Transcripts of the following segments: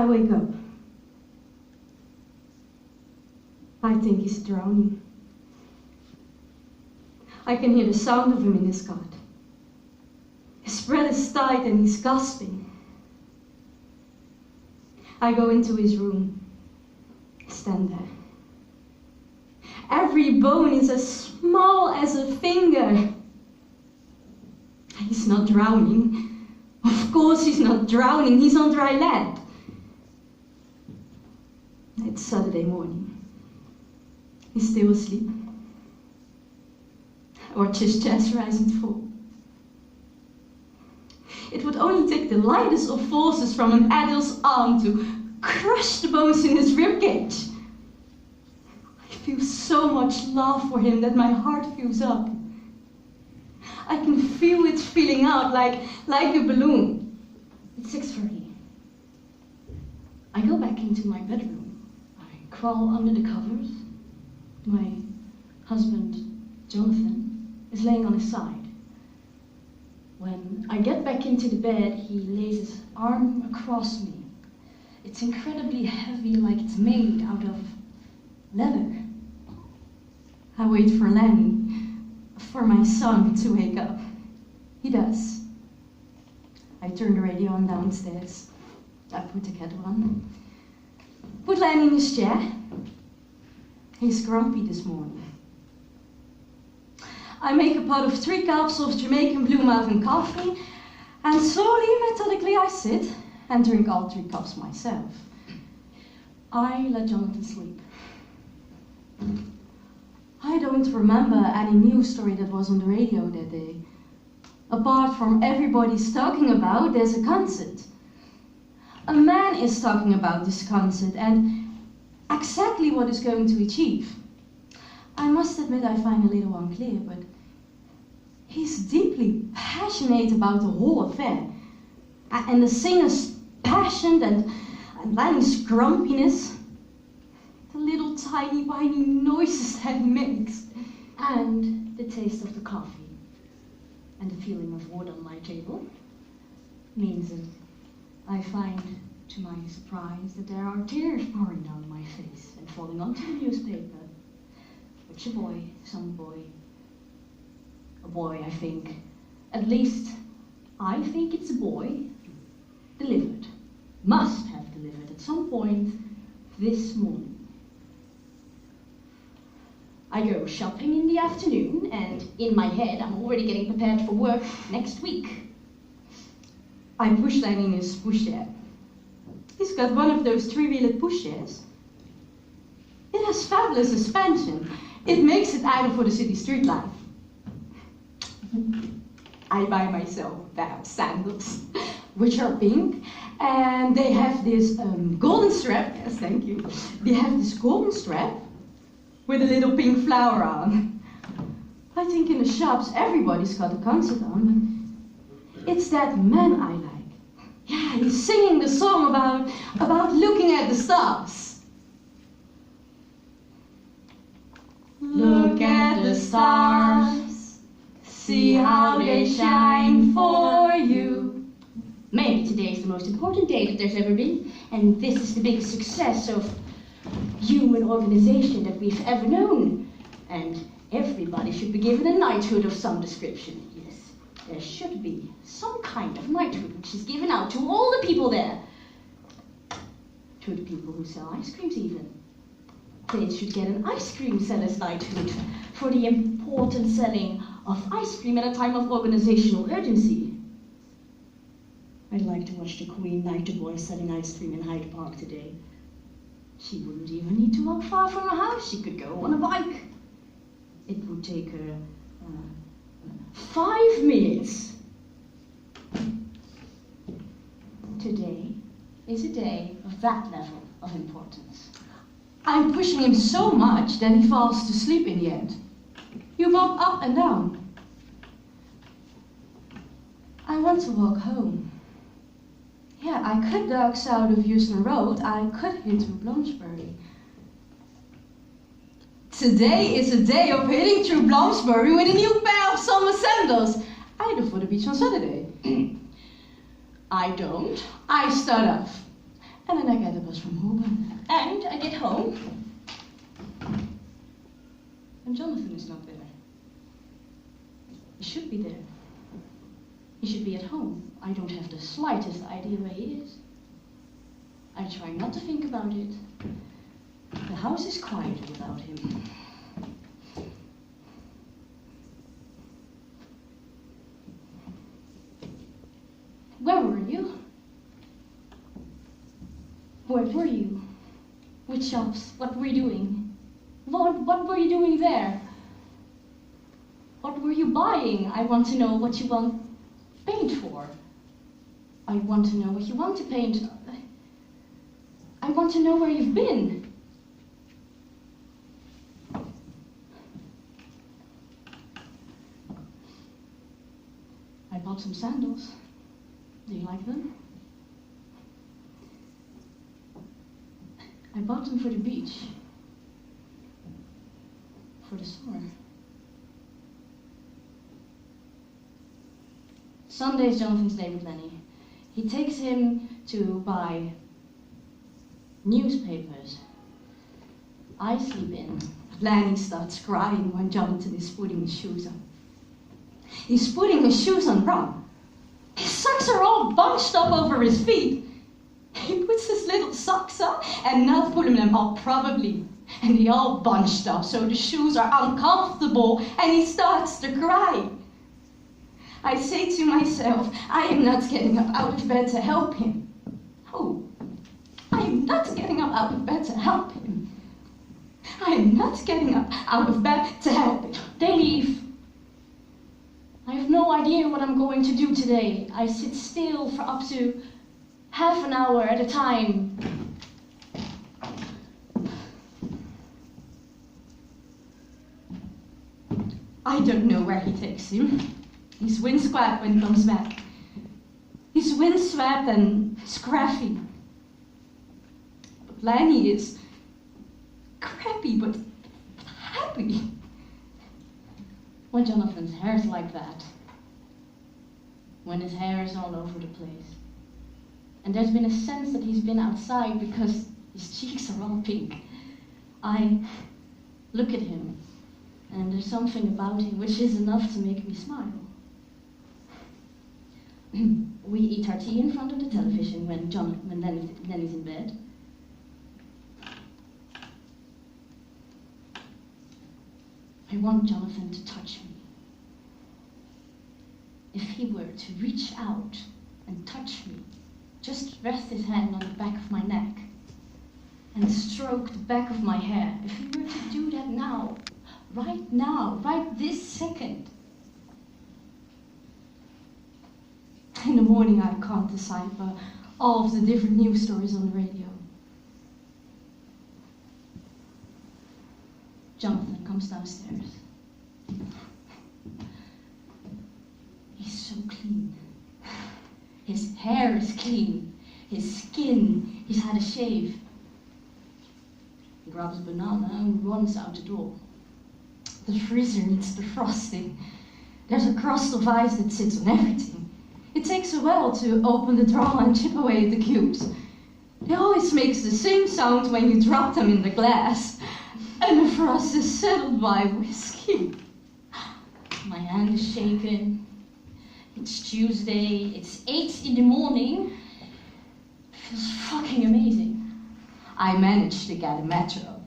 I wake up. I think he's drowning. I can hear the sound of him in his cot. His breath is tight and he's gasping. I go into his room, stand there. Every bone is as small as a finger. He's not drowning. Of course he's not drowning, he's on dry land. It's Saturday morning. He's still asleep. I watch his chest rise and fall. It would only take the lightest of forces from an adult's arm to crush the bones in his ribcage. I feel so much love for him that my heart fills up. I can feel it filling out like a balloon. It's 6:30. I go back into my bedroom. I crawl under the covers. My husband, Jonathan, is laying on his side. When I get back into the bed, he lays his arm across me. It's incredibly heavy, like it's made out of leather. I wait for Lenny, for my son to wake up. He does. I turn the radio on downstairs. I put the kettle on. Put Lenny in his chair. He's grumpy this morning. I make a pot of 3 cups of Jamaican Blue Mountain coffee, and slowly, methodically, I sit and drink all 3 cups myself. I let Jonathan sleep. I don't remember any news story that was on the radio that day. Apart from everybody's talking about, there's a concert. A man is talking about this concert and exactly what it's going to achieve. I must admit I find a little unclear, but he's deeply passionate about the whole affair. And the singer's passion and Lanny's grumpiness, the little tiny whiny noises that he makes, and the taste of the coffee and the feeling of wood on my table means that I find, to my surprise, that there are tears pouring down my face and falling onto the newspaper. Which a boy, some boy, a boy, I think. At least, I think it's a boy. Delivered. Must have delivered at some point this morning. I go shopping in the afternoon, and in my head, I'm already getting prepared for work next week. I push Lenny in his pushchair. He's got one of those 3-wheeled pushchairs. It has fabulous suspension. It makes it ideal for the city street life. I buy myself a pair of sandals, which are pink, and they have this golden strap. Yes, thank you. They have this golden strap with a little pink flower on. I think in the shops everybody's got a concert on. It's that man I like. Yeah, he's singing the song about looking at the stars. Look at the stars, see how they shine for you. Maybe today is the most important day that there's ever been, and this is the biggest success of human organization that we've ever known. And everybody should be given a knighthood of some description. Yes, there should be some kind of knighthood which is given out to all the people there. To the people who sell ice creams even. They should get an ice cream seller's knighthood for the important selling of ice cream at a time of organizational urgency. I'd like to watch the Queen knight the boy selling ice cream in Hyde Park today. She wouldn't even need to walk far from her house. She could go on a bike. It would take her 5 minutes. Today is a day of that level of importance. I'm pushing him so much that he falls to sleep in the end. You walk up and down. I want to walk home. Yeah, I could duck south of Houston Road. I could hit through Bloomsbury. Today is a day of hitting through Bloomsbury with a new pair of summer sandals. I go for the beach on Saturday. I don't. I start off. And then I time I get home, and Jonathan is not there. He should be there. He should be at home. I don't have the slightest idea where he is. I try not to think about it. The house is quiet without him. Where were you? Where were you? Which shops? What were you doing? What were you doing there? What were you buying? I want to know what you want paint for. I want to know what you want to paint. I want to know where you've been. I bought some sandals. Do you like them? I bought them for the beach. For the summer. Sunday is Jonathan's day with Lenny. He takes him to buy newspapers. I sleep in. Lenny starts crying when Jonathan is putting his shoes on. He's putting his shoes on wrong. His socks are all bunched up over his feet. He puts his little socks on and not putting them up probably. And they all bunched up so the shoes are uncomfortable and he starts to cry. I say to myself, I am not getting up out of bed to help him. Oh, I am not getting up out of bed to help him. I am not getting up out of bed to help him. They leave. I have no idea what I'm going to do today. I sit still for up to half an hour at a time. I don't know where he takes him. He's windswept when he comes back. He's windswept and scruffy. But Lenny is crappy but happy. When Jonathan's hair is like that. When his hair is all over the place. And there's been a sense that he's been outside because his cheeks are all pink. I look at him and there's something about him which is enough to make me smile. We eat our tea in front of the television when Lenny's in bed. I want Jonathan to touch me. If he were to reach out and touch me, just rest his hand on the back of my neck and stroke the back of my hair. If he were to do that now, right this second. In the morning I can't decipher all of the different news stories on the radio. Jonathan comes downstairs. He's so clean. His hair is clean. His skin, he's had a shave. He grabs a banana and runs out the door. The freezer needs defrosting. There's a crust of ice that sits on everything. It takes a while to open the drawer and chip away at the cubes. It always makes the same sound when you drop them in the glass. And the frost is settled by whiskey. My hand is shaken. It's Tuesday. It's 8 in the morning. It feels fucking amazing. I managed to get a metro.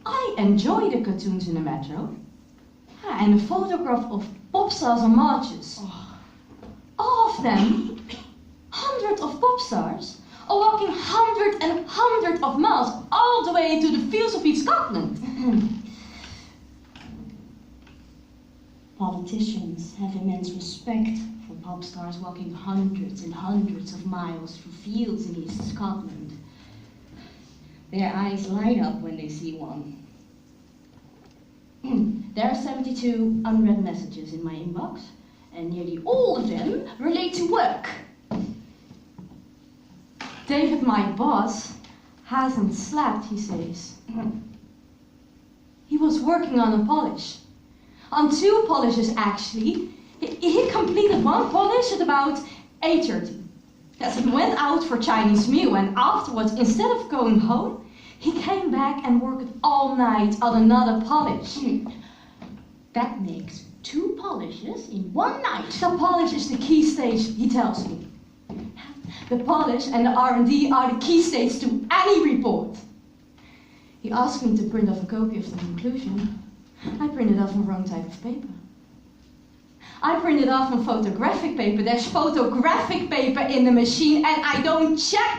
I enjoy the cartoons in the metro. And a photograph of pop stars on marches. All of them, hundreds of pop stars, are walking hundreds of miles all the way to the fields of East Scotland. Politicians have immense respect for pop stars walking hundreds and hundreds of miles through fields in East Scotland. Their eyes light up when they see one. There are 72 unread messages in my inbox, and nearly all of them relate to work. David, my boss, hasn't slept, he says. He was working on a polish. On 2 polishes, actually. He completed 1 polish at about 8:30. Yes, he went out for Chinese meal, and afterwards, instead of going home, he came back and worked all night on another polish. That makes 2 polishes in 1 night. The polish is the key stage, he tells me. The polish and the R&D are the key stage to any report. He asked me to print off a copy of the conclusion. I printed off a wrong type of paper. I printed off on photographic paper. There's photographic paper in the machine, and I don't check